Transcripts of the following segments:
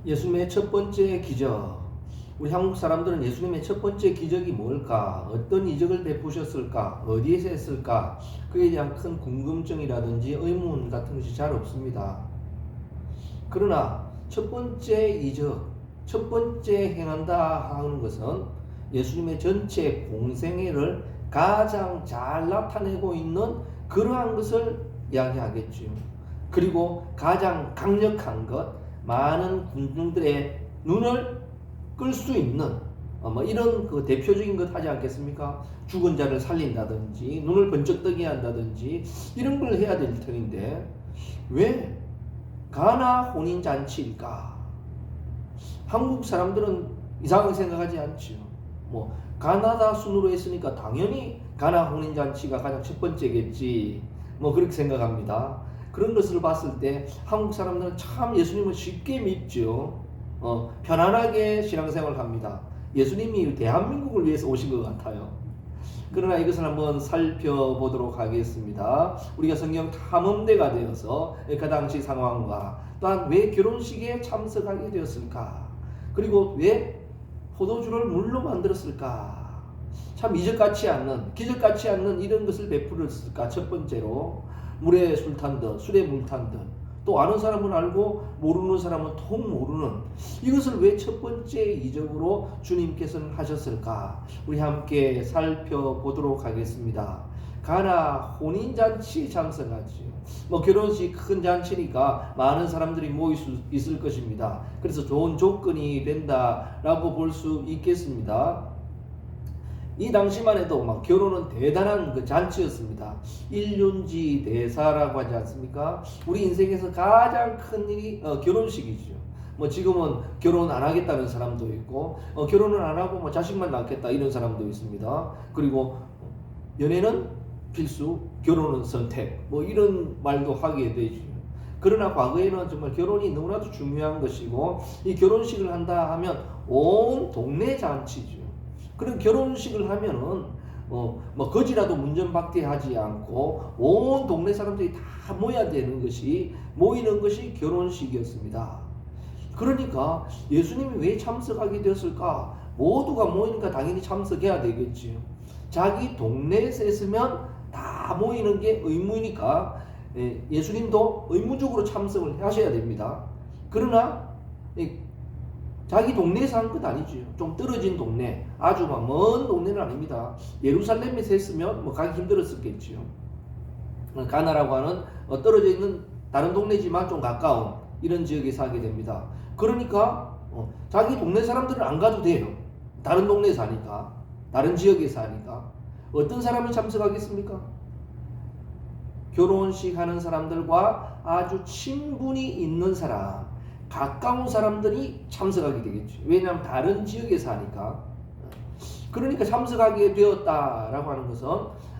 예수님의 첫 번째 기적. 우리 한국 사람들은 예수님의 첫 번째 기적이 뭘까? 어떤 이적을 베푸셨을까? 어디에서 했을까? 그에 대한 큰 궁금증이라든지 의문 같은 것이 잘 없습니다. 그러나 첫 번째 이적, 첫 번째 행한다 하는 것은 예수님의 전체 공생애를 가장 잘 나타내고 있는 그러한 것을 이야기하겠죠. 그리고 가장 강력한 것, 많은 군중들의 눈을 끌 수 있는 이런 그 대표적인 것 하지 않겠습니까? 죽은 자를 살린다든지 눈을 번쩍 뜨게 한다든지 이런 걸 해야 될 터인데 왜 가나 혼인 잔치일까? 한국 사람들은 이상하게 생각하지 않죠. 가나다 순으로 했으니까 당연히 가나 혼인 잔치가 가장 첫 번째겠지. 그렇게 생각합니다. 그런 것을 봤을 때 한국 사람들은 참 예수님을 쉽게 믿죠. 편안하게 신앙생활을 합니다. 예수님이 대한민국을 위해서 오신 것 같아요. 그러나 이것을 한번 살펴보도록 하겠습니다. 우리가 성경 탐험대가 되어서 그 당시 상황과 또한 왜 결혼식에 참석하게 되었을까? 그리고 왜 포도주를 물로 만들었을까? 참 이적같지 않는, 기적같지 않는 이런 것을 베풀었을까? 첫 번째로 물에 술 탄 듯, 술에 물 탄 듯, 또 아는 사람은 알고 모르는 사람은 통 모르는 이것을 왜 첫 번째 이적으로 주님께서는 하셨을까? 우리 함께 살펴보도록 하겠습니다. 가나 혼인잔치에 참석하지요. 결혼식 큰 잔치니까 많은 사람들이 모일 수 있을 것입니다. 그래서 좋은 조건이 된다라고 볼 수 있겠습니다. 이 당시만 해도 결혼은 대단한 그 잔치였습니다. 일륜지 대사라고 하지 않습니까? 우리 인생에서 가장 큰 일이 결혼식이죠. 지금은 결혼 안 하겠다는 사람도 있고 결혼을 안 하고 자식만 낳겠다 이런 사람도 있습니다. 그리고 연애는 필수, 결혼은 선택 이런 말도 하게 되죠. 그러나 과거에는 정말 결혼이 너무나도 중요한 것이고 이 결혼식을 한다 하면 온 동네 잔치죠. 그런 결혼식을 하면은 거지라도 문전박대하지 않고 온 동네 사람들이 다 모이는 것이 결혼식이었습니다. 그러니까 예수님이 왜 참석하게 되었을까? 모두가 모이니까 당연히 참석해야 되겠지요. 자기 동네에서 했으면 다 모이는 게 의무이니까 예수님도 의무적으로 참석을 하셔야 됩니다. 그러나 자기 동네에서 하는 것 아니죠. 좀 떨어진 동네, 아주 먼 동네는 아닙니다. 예루살렘에서 했으면 가기 힘들었었겠죠. 가나라고 하는 떨어져 있는 다른 동네지만 좀 가까운 이런 지역에서 하게 됩니다. 그러니까 자기 동네 사람들은 안 가도 돼요. 다른 동네에서 하니까, 다른 지역에서 하니까. 어떤 사람이 참석하겠습니까? 결혼식 하는 사람들과 아주 친분이 있는 사람, 가까운 사람들이 참석하게 되겠죠. 왜냐하면 다른 지역에서 하니까. 그러니까 참석하게 되었다라고 하는 것은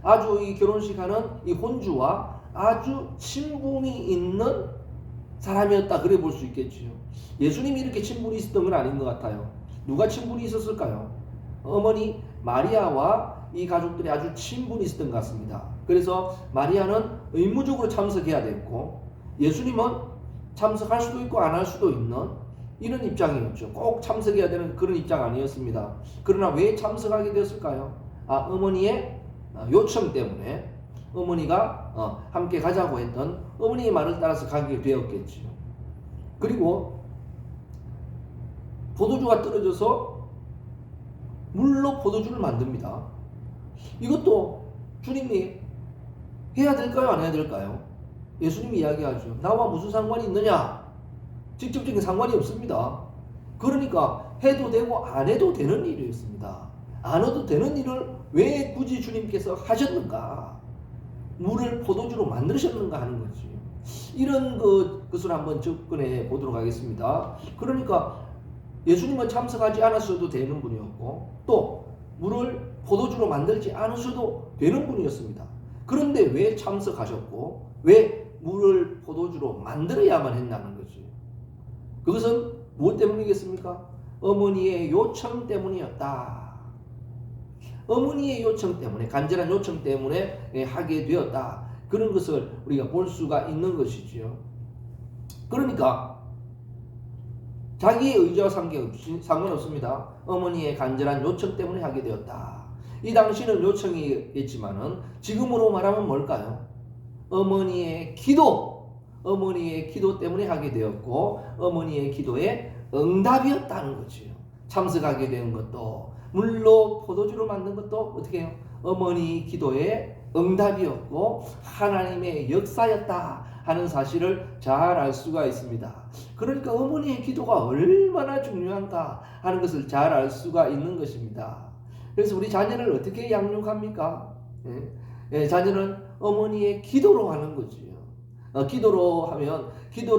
아주 이 결혼식 하는 이 혼주와 아주 친분이 있는 사람이었다 그래 볼 수 있겠죠. 예수님이 이렇게 친분이 있었던 건 아닌 것 같아요. 누가 친분이 있었을까요? 어머니 마리아와 이 가족들이 아주 친분이 있었던 것 같습니다. 그래서 마리아는 의무적으로 참석해야 됐고 예수님은 참석할 수도 있고 안 할 수도 있는 이런 입장이었죠. 꼭 참석해야 되는 그런 입장 아니었습니다. 그러나 왜 참석하게 되었을까요? 어머니의 요청 때문에 어머니가 함께 가자고 했던 어머니의 말을 따라서 가게 되었겠죠. 그리고 포도주가 떨어져서 물로 포도주를 만듭니다. 이것도 주님이 해야 될까요? 안 해야 될까요? 예수님이 이야기하죠. 나와 무슨 상관이 있느냐? 직접적인 상관이 없습니다. 그러니까 해도 되고 안 해도 되는 일이었습니다. 안 해도 되는 일을 왜 굳이 주님께서 하셨는가? 물을 포도주로 만드셨는가 하는 거지. 이런 것을 한번 접근해 보도록 하겠습니다. 그러니까 예수님은 참석하지 않았어도 되는 분이었고 또 물을 포도주로 만들지 않으셔도 되는 분이었습니다. 그런데 왜 참석하셨고 왜 물을 포도주로 만들어야만 했다는 거지. 그것은 무엇 때문이겠습니까? 어머니의 요청 때문이었다. 어머니의 요청 때문에, 간절한 요청 때문에 하게 되었다. 그런 것을 우리가 볼 수가 있는 것이지요. 그러니까 자기의 의지와 상관없습니다. 어머니의 간절한 요청 때문에 하게 되었다. 이 당시는 요청이겠지만은 지금으로 말하면 뭘까요? 어머니의 기도 때문에 하게 되었고 어머니의 기도에 응답이었다는 거죠. 참석하게 된 것도 물로 포도주를 만든 것도 어떻게 해요? 어머니 기도에 응답이었고 하나님의 역사였다 하는 사실을 잘 알 수가 있습니다. 그러니까 어머니의 기도가 얼마나 중요한가 하는 것을 잘 알 수가 있는 것입니다. 그래서 우리 자녀를 어떻게 양육합니까? 자녀는 어머니의 기도로 하는 거지요. 기도로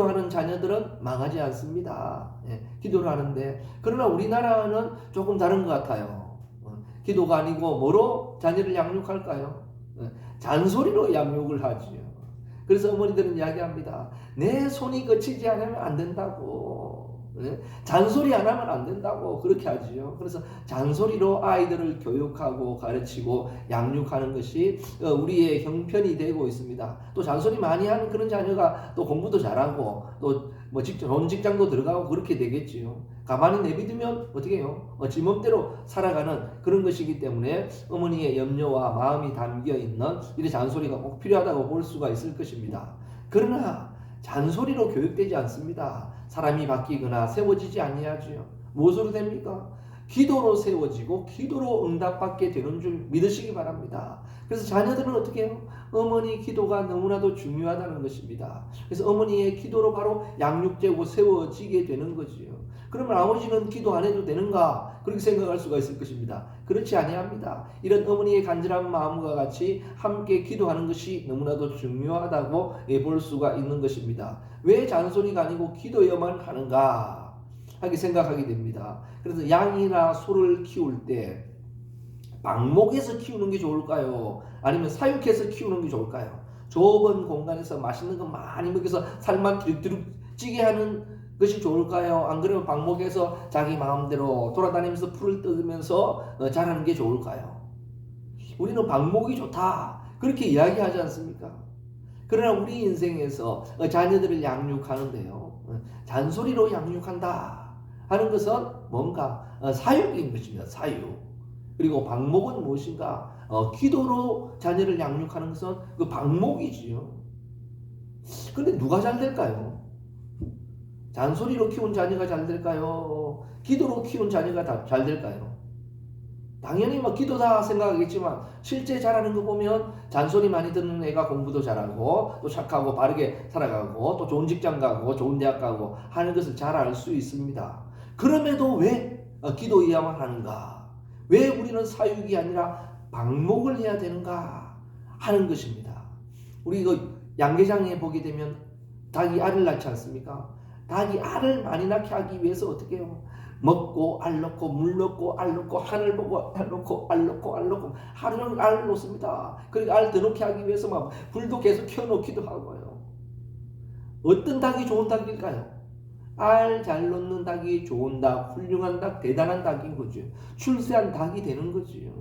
하는 자녀들은 망하지 않습니다. 기도를 하는데 그러나 우리나라는 조금 다른 것 같아요. 기도가 아니고 뭐로 자녀를 양육할까요? 잔소리로 양육을 하지요. 그래서 어머니들은 이야기합니다. 내 손이 거치지 않으면 안 된다고. 잔소리 안 하면 안 된다고 그렇게 하지요. 그래서 잔소리로 아이들을 교육하고 가르치고 양육하는 것이 우리의 형편이 되고 있습니다. 또 잔소리 많이 하는 그런 자녀가 또 공부도 잘하고 또 뭐 좋은 직장도 들어가고 그렇게 되겠지요. 가만히 내비두면 어떻게 해요? 지 멋대로 살아가는 그런 것이기 때문에 어머니의 염려와 마음이 담겨 있는 이 잔소리가 꼭 필요하다고 볼 수가 있을 것입니다. 그러나 잔소리로 교육되지 않습니다. 사람이 바뀌거나 세워지지 아니하지요. 무엇으로 됩니까? 기도로 세워지고 기도로 응답받게 되는 줄 믿으시기 바랍니다. 그래서 자녀들은 어떻게 해요? 어머니 기도가 너무나도 중요하다는 것입니다. 그래서 어머니의 기도로 바로 양육되고 세워지게 되는 거지요. 그러면 아버지는 기도 안 해도 되는가? 그렇게 생각할 수가 있을 것입니다. 그렇지 아니합니다. 이런 어머니의 간절한 마음과 같이 함께 기도하는 것이 너무나도 중요하다고 볼 수가 있는 것입니다. 왜 잔소리가 아니고 기도여만 하는가? 하게 생각하게 됩니다. 그래서 양이나 소를 키울 때 방목에서 키우는 게 좋을까요? 아니면 사육해서 키우는 게 좋을까요? 좁은 공간에서 맛있는 거 많이 먹여서 살만 드륵드륵 찌게 하는 것이 좋을까요? 안 그러면 방목에서 자기 마음대로 돌아다니면서 풀을 뜯으면서 자라는 게 좋을까요? 우리는 방목이 좋다 그렇게 이야기하지 않습니까? 그러나 우리 인생에서 자녀들을 양육하는데요, 잔소리로 양육한다 하는 것은 뭔가 사육인 것입니다. 사육. 그리고 방목은 무엇인가? 기도로 자녀를 양육하는 것은 그 방목이지요. 그런데 누가 잘 될까요? 잔소리로 키운 자녀가 잘 될까요? 기도로 키운 자녀가 잘 될까요? 당연히 기도다 생각하겠지만 실제 잘하는 거 보면 잔소리 많이 듣는 애가 공부도 잘하고 또 착하고 바르게 살아가고 또 좋은 직장 가고 좋은 대학 가고 하는 것을 잘 알 수 있습니다. 그럼에도 왜 기도해야만 하는가? 왜 우리는 사육이 아니라 방목을 해야 되는가 하는 것입니다. 우리 이거 양계장에 보게 되면 닭이 알을 낳지 않습니까? 닭이 알을 많이 낳게 하기 위해서 어떻게 해요? 먹고 알 넣고 물 넣고 알 넣고 하늘 보고 알 넣고 알 넣고 알 넣고 하루 종일 알 놓습니다. 그러니까 알 더 넣게 하기 위해서 막 불도 계속 켜놓기도 하고요. 어떤 닭이 좋은 닭일까요? 알 잘 놓는 닭이 좋은 닭, 훌륭한 닭, 대단한 닭인 거죠. 출세한 닭이 되는 거지요.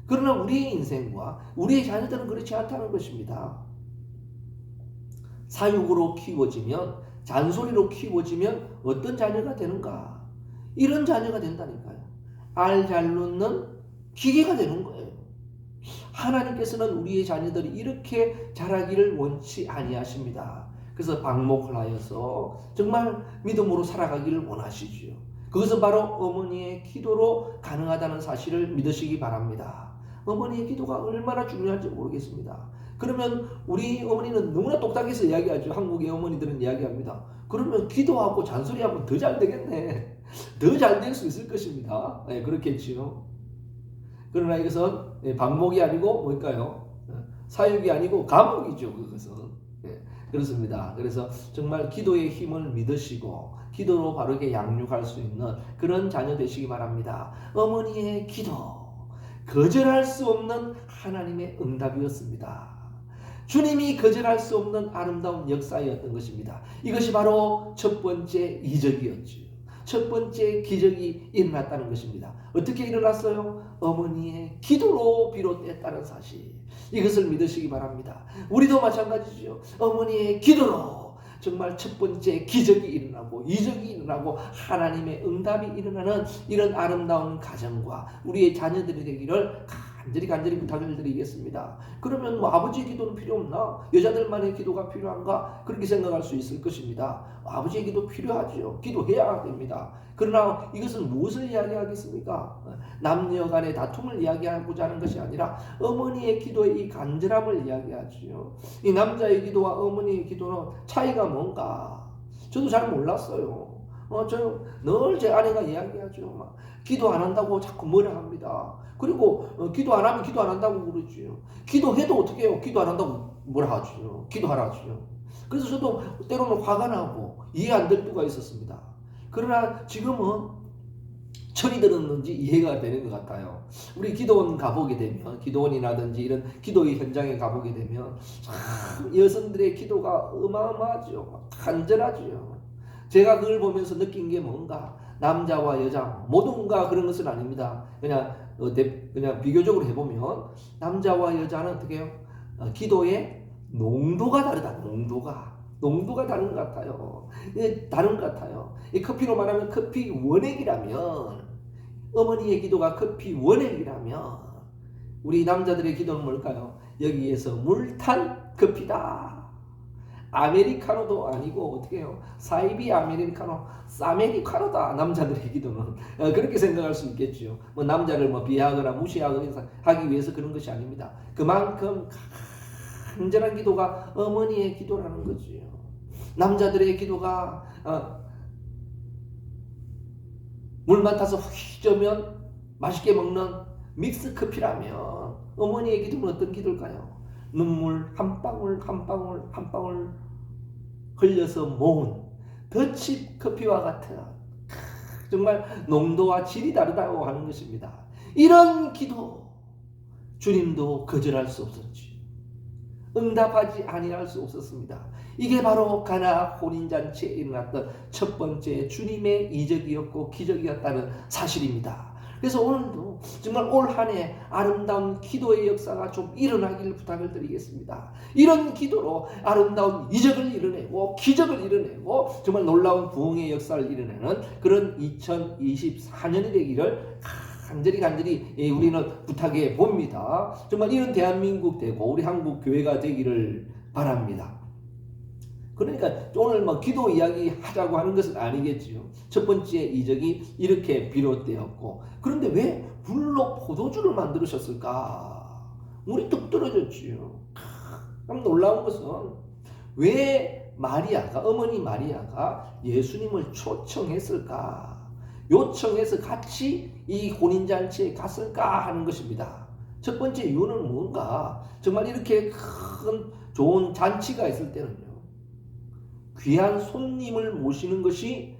그러나 우리의 인생과 우리의 자녀들은 그렇지 않다는 것입니다. 사육으로 키워지면, 잔소리로 키워지면 어떤 자녀가 되는가? 이런 자녀가 된다니까요. 알 잘 놓는 기계가 되는 거예요. 하나님께서는 우리의 자녀들이 이렇게 자라기를 원치 아니하십니다. 그래서 방목을 하여서 정말 믿음으로 살아가기를 원하시지요. 그것은 바로 어머니의 기도로 가능하다는 사실을 믿으시기 바랍니다. 어머니의 기도가 얼마나 중요한지 모르겠습니다. 그러면 우리 어머니는 너무나 똑딱해서 이야기하죠. 한국의 어머니들은 이야기합니다. 그러면 기도하고 잔소리하면 더 잘 되겠네. 더 잘 될 수 있을 것입니다. 네, 그렇겠지요. 그러나 이것은 방목이 아니고 뭘까요? 사육이 아니고 감옥이죠. 그것은. 네, 그렇습니다. 그래서 정말 기도의 힘을 믿으시고 기도로 바르게 양육할 수 있는 그런 자녀 되시기 바랍니다. 어머니의 기도, 거절할 수 없는 하나님의 응답이었습니다. 주님이 거절할 수 없는 아름다운 역사였던 것입니다. 이것이 바로 첫 번째 이적이었죠. 첫 번째 기적이 일어났다는 것입니다. 어떻게 일어났어요? 어머니의 기도로 비롯됐다는 사실. 이것을 믿으시기 바랍니다. 우리도 마찬가지죠. 어머니의 기도로 정말 첫 번째 기적이 일어나고 이적이 일어나고 하나님의 응답이 일어나는 이런 아름다운 가정과 우리의 자녀들이 되기를 간절히 부탁을 드리겠습니다. 그러면 뭐 아버지의 기도는 필요 없나? 여자들만의 기도가 필요한가? 그렇게 생각할 수 있을 것입니다. 아버지의 기도 필요하죠. 기도해야 됩니다. 그러나 이것은 무엇을 이야기하겠습니까? 남녀 간의 다툼을 이야기하고자 하는 것이 아니라 어머니의 기도의 이 간절함을 이야기하지요. 이 남자의 기도와 어머니의 기도는 차이가 뭔가? 저도 잘 몰랐어요. 저 늘 제 아내가 이야기하죠. 막 기도 안 한다고 자꾸 뭐라 합니다. 그리고 기도 안 하면 기도 안 한다고 그러지요. 기도해도 어떻게 해요? 기도 안 한다고 뭐라 하지요. 기도하라 하지요. 그래서 저도 때로는 화가 나고 이해 안 될 때가 있었습니다. 그러나 지금은 철이 들었는지 이해가 되는 것 같아요. 우리 기도원 가보게 되면, 기도원이라든지 이런 기도의 현장에 가보게 되면 참 여성들의 기도가 어마어마하죠. 간절하죠. 제가 그걸 보면서 느낀 게 뭔가 남자와 여자 모든가 그런 것은 아닙니다. 그냥 비교적으로 해보면 남자와 여자는 어떻게 해요? 기도의 농도가 다르다. 농도가 다른 것 같아요. 다른 것 같아요. 이 커피로 말하면 커피 원액이라면 어머니의 기도가 커피 원액이라면 우리 남자들의 기도는 뭘까요? 여기에서 물탄 커피다. 아메리카노도 아니고 어떻게 해요? 사이비 아메리카노, 사메리카노다. 남자들의 기도는 그렇게 생각할 수 있겠죠. 뭐 남자를 뭐 비하하거나 무시하기 위해서 그런 것이 아닙니다. 그만큼 간절한 기도가 어머니의 기도라는 거지요. 남자들의 기도가 물만 타서 휘저으면 맛있게 먹는 믹스 커피라면 어머니의 기도는 어떤 기도일까요? 눈물 한 방울 흘려서 모은 더칩 커피와 같은 정말 농도와 질이 다르다고 하는 것입니다. 이런 기도 주님도 거절할 수 없었지. 응답하지 아니할 수 없었습니다. 이게 바로 가나 혼인잔치에 일어났던 첫 번째 주님의 이적이었고 기적이었다는 사실입니다. 그래서 오늘도 정말 올 한 해 아름다운 기도의 역사가 좀 일어나기를 부탁을 드리겠습니다. 이런 기도로 아름다운 이적을 이뤄내고 기적을 이뤄내고 정말 놀라운 부흥의 역사를 이뤄내는 그런 2024년이 되기를 간절히 우리는 부탁해 봅니다. 정말 이런 대한민국 되고 우리 한국 교회가 되기를 바랍니다. 그러니까 오늘 뭐 기도 이야기 하자고 하는 것은 아니겠지요. 첫 번째 이적이 이렇게 비롯되었고, 그런데 왜 불로 포도주를 만드셨을까? 물이 뚝 떨어졌지요. 참 놀라운 것은 왜 어머니 마리아가 예수님을 초청했을까? 요청해서 같이 이 혼인잔치에 갔을까 하는 것입니다. 첫 번째 이유는 뭔가? 정말 이렇게 큰 좋은 잔치가 있을 때는요, 귀한 손님을 모시는 것이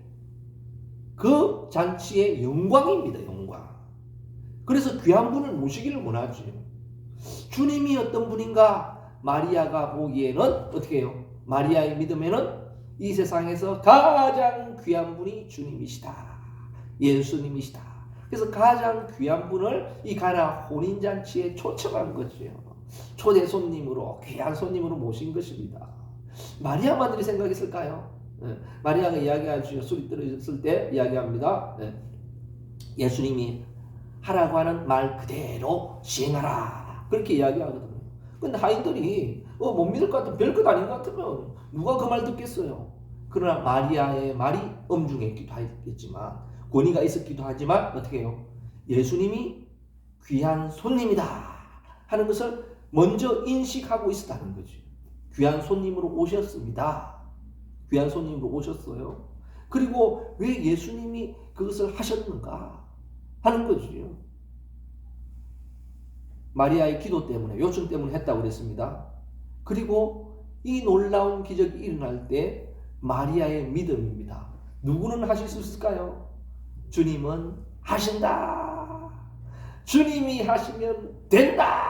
그 잔치의 영광입니다. 영광. 그래서 귀한 분을 모시기를 원하죠. 주님이 어떤 분인가? 마리아가 보기에는 어떻게 해요? 마리아의 믿음에는 이 세상에서 가장 귀한 분이 주님이시다. 예수님이시다. 그래서 가장 귀한 분을 이 가나 혼인잔치에 초청한 거죠. 초대 손님으로, 귀한 손님으로 모신 것입니다. 마리아만들이 생각했을까요? 마리아가 이야기하죠. 술이 떨어졌을 때 이야기합니다. 예수님이 하라고 하는 말 그대로 시행하라. 그렇게 이야기하거든요. 근데 하인들이 못 믿을 것 같으면 별것 아닌 것 같으면 누가 그 말 듣겠어요. 그러나 마리아의 말이 엄중했기도 하겠지만 권위가 있었기도 하지만 어떻게 해요? 예수님이 귀한 손님이다 하는 것을 먼저 인식하고 있었다는 거죠. 귀한 손님으로 오셨습니다. 귀한 손님으로 오셨어요. 그리고 왜 예수님이 그것을 하셨는가 하는 거죠. 마리아의 기도 때문에, 요청 때문에 했다고 그랬습니다. 그리고 이 놀라운 기적이 일어날 때 마리아의 믿음입니다. 누구는 하실 수 있을까요? 주님은 하신다. 주님이 하시면 된다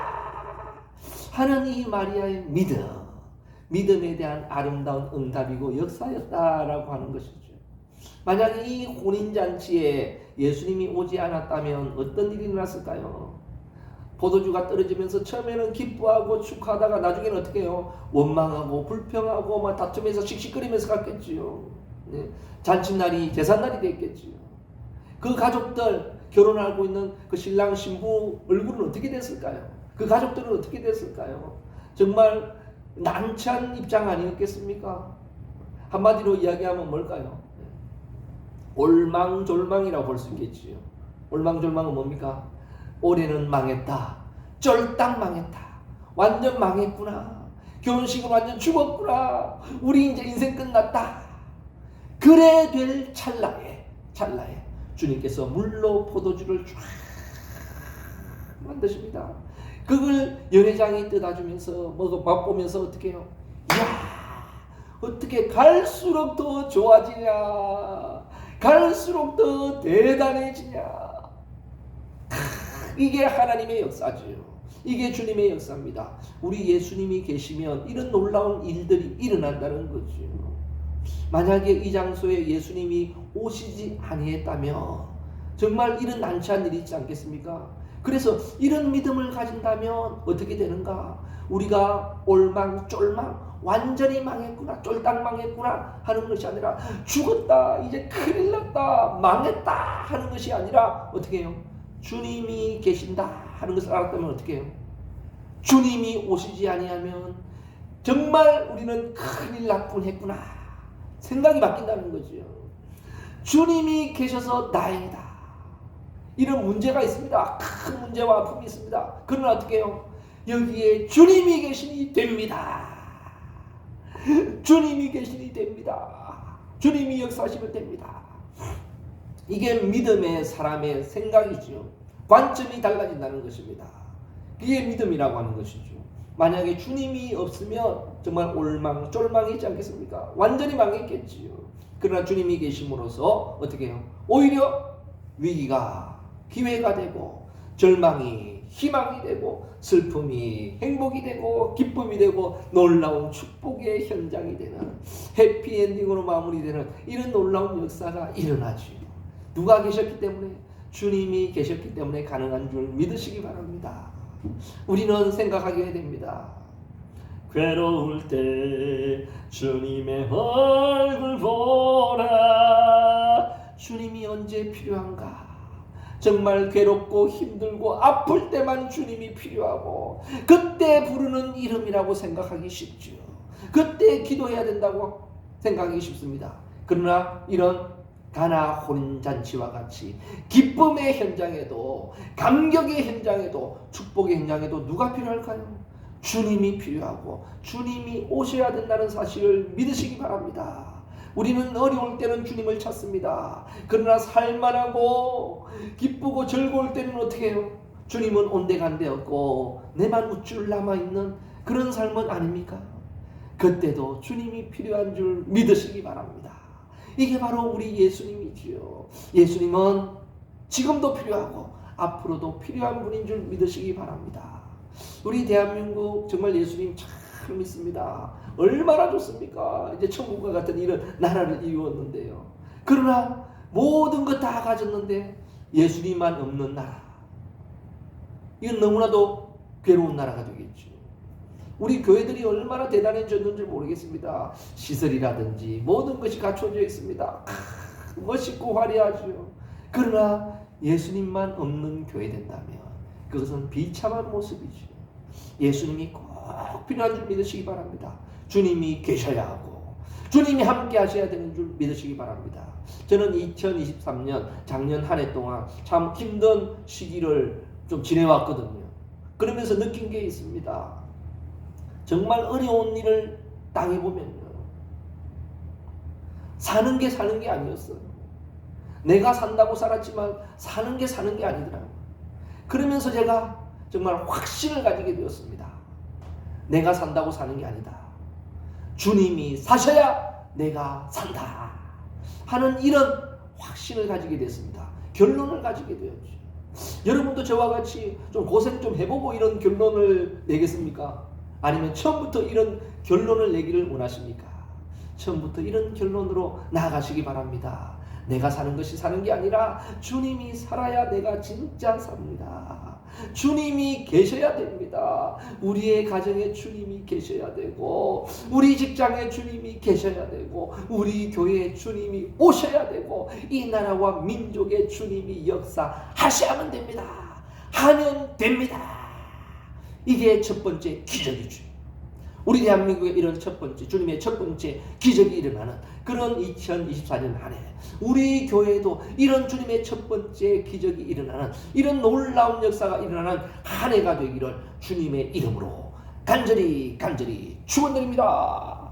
하는 이 마리아의 믿음에 대한 아름다운 응답이고 역사였다라고 하는 것이죠. 만약에 이 혼인잔치에 예수님이 오지 않았다면 어떤 일이 일어났을까요? 포도주가 떨어지면서 처음에는 기뻐하고 축하하다가 나중에는 어떻게 해요? 원망하고 불평하고 막 다투면서 씩씩거리면서 갔겠지요. 네. 잔칫날이 제삿날이 됐겠지요. 그 가족들, 결혼하고 있는 그 신랑 신부 얼굴은 어떻게 됐을까요? 그 가족들은 어떻게 됐을까요? 정말 난처한 입장 아니었겠습니까? 한마디로 이야기하면 뭘까요? 올망졸망이라고 볼 수 있겠지요. 올망졸망은 뭡니까? 올해는 망했다. 쫄딱 망했다. 완전 망했구나. 결혼식은 완전 죽었구나. 우리 이제 인생 끝났다. 그래 될 찰나에 주님께서 물로 포도주를 쫙 만드십니다. 그걸 연회장이 뜯어주면서 맛보면서 어떻게 해요? 이야, 어떻게 갈수록 더 좋아지냐, 갈수록 더 대단해지냐. 이게 하나님의 역사지요. 이게 주님의 역사입니다. 우리 예수님이 계시면 이런 놀라운 일들이 일어난다는 거죠. 만약에 이 장소에 예수님이 오시지 아니했다면 정말 이런 난처한 일이 있지 않겠습니까? 그래서 이런 믿음을 가진다면 어떻게 되는가? 우리가 올망 쫄망 완전히 망했구나, 쫄딱 망했구나 하는 것이 아니라 죽었다, 이제 큰일 났다, 망했다 하는 것이 아니라 어떻게 해요? 주님이 계신다 하는 것을 알았다면 어떻게 해요? 주님이 오시지 아니하면 정말 우리는 큰일 날 뻔했구나 생각이 바뀐다는 거죠. 주님이 계셔서 다행이다. 이런 문제가 있습니다. 큰 문제와 아픔이 있습니다. 그러나 어떻게 해요? 여기에 주님이 계시니 됩니다. 주님이 계시니 됩니다. 주님이 역사하시면 됩니다. 이게 믿음의 사람의 생각이죠. 관점이 달라진다는 것입니다. 그게 믿음이라고 하는 것이죠. 만약에 주님이 없으면 정말 올망 쫄망이지 않겠습니까? 완전히 망했겠지요. 그러나 주님이 계심으로써 어떻게 해요? 오히려 위기가 기회가 되고 절망이 희망이 되고 슬픔이 행복이 되고 기쁨이 되고 놀라운 축복의 현장이 되는 해피엔딩으로 마무리되는 이런 놀라운 역사가 일어나죠. 누가 계셨기 때문에? 주님이 계셨기 때문에 가능한 줄 믿으시기 바랍니다. 우리는 생각하게 됩니다. 괴로울 때 주님의 얼굴 보라. 주님이 언제 필요한가? 정말 괴롭고 힘들고 아플 때만 주님이 필요하고 그때 부르는 이름이라고 생각하기 쉽죠. 그때 기도해야 된다고 생각하기 쉽습니다. 그러나 이런 가나 혼인잔치와 같이 기쁨의 현장에도 감격의 현장에도 축복의 현장에도 누가 필요할까요? 주님이 필요하고 주님이 오셔야 된다는 사실을 믿으시기 바랍니다. 우리는 어려울 때는 주님을 찾습니다. 그러나 살만하고 기쁘고 즐거울 때는 어떻게 해요? 주님은 온데간데 없고 내만 우쭐 남아있는 그런 삶은 아닙니까? 그때도 주님이 필요한 줄 믿으시기 바랍니다. 이게 바로 우리 예수님이지요. 예수님은 지금도 필요하고 앞으로도 필요한 분인 줄 믿으시기 바랍니다. 우리 대한민국 정말 예수님 참 믿습니다. 얼마나 좋습니까? 이제 천국과 같은 이런 나라를 이루었는데요. 그러나 모든 것 다 가졌는데 예수님만 없는 나라. 이건 너무나도 괴로운 나라가 되겠죠. 우리 교회들이 얼마나 대단해졌는지 모르겠습니다. 시설이라든지 모든 것이 갖춰져 있습니다. 멋있고 화려하죠. 그러나 예수님만 없는 교회 된다면 그것은 비참한 모습이죠. 예수님이 꼭 필요한 줄 믿으시기 바랍니다. 주님이 계셔야 하고 주님이 함께 하셔야 되는 줄 믿으시기 바랍니다. 저는 2023년 작년 한 해 동안 참 힘든 시기를 좀 지내왔거든요. 그러면서 느낀 게 있습니다. 정말 어려운 일을 당해보면요. 사는 게 아니었어요. 내가 산다고 살았지만 사는 게 아니더라고요. 그러면서 제가 정말 확신을 가지게 되었습니다. 내가 산다고 사는 게 아니다. 주님이 사셔야 내가 산다. 하는 이런 확신을 가지게 됐습니다. 결론을 가지게 되었죠. 여러분도 저와 같이 좀 고생 좀 해보고 이런 결론을 내겠습니까? 아니면 처음부터 이런 결론을 내기를 원하십니까? 처음부터 이런 결론으로 나아가시기 바랍니다. 내가 사는 것이 사는 게 아니라 주님이 살아야 내가 진짜 삽니다. 주님이 계셔야 됩니다. 우리의 가정에 주님이 계셔야 되고, 우리 직장에 주님이 계셔야 되고, 우리 교회에 주님이 오셔야 되고, 이 나라와 민족에 주님이 역사하셔야만 됩니다. 하면 됩니다. 이게 첫 번째 기적이죠. 우리 대한민국에 이런 첫 번째, 주님의 첫 번째 기적이 일어나는 그런 2024년 한 해, 우리 교회에도 이런 주님의 첫 번째 기적이 일어나는 이런 놀라운 역사가 일어나는 한 해가 되기를 주님의 이름으로 간절히 축원드립니다.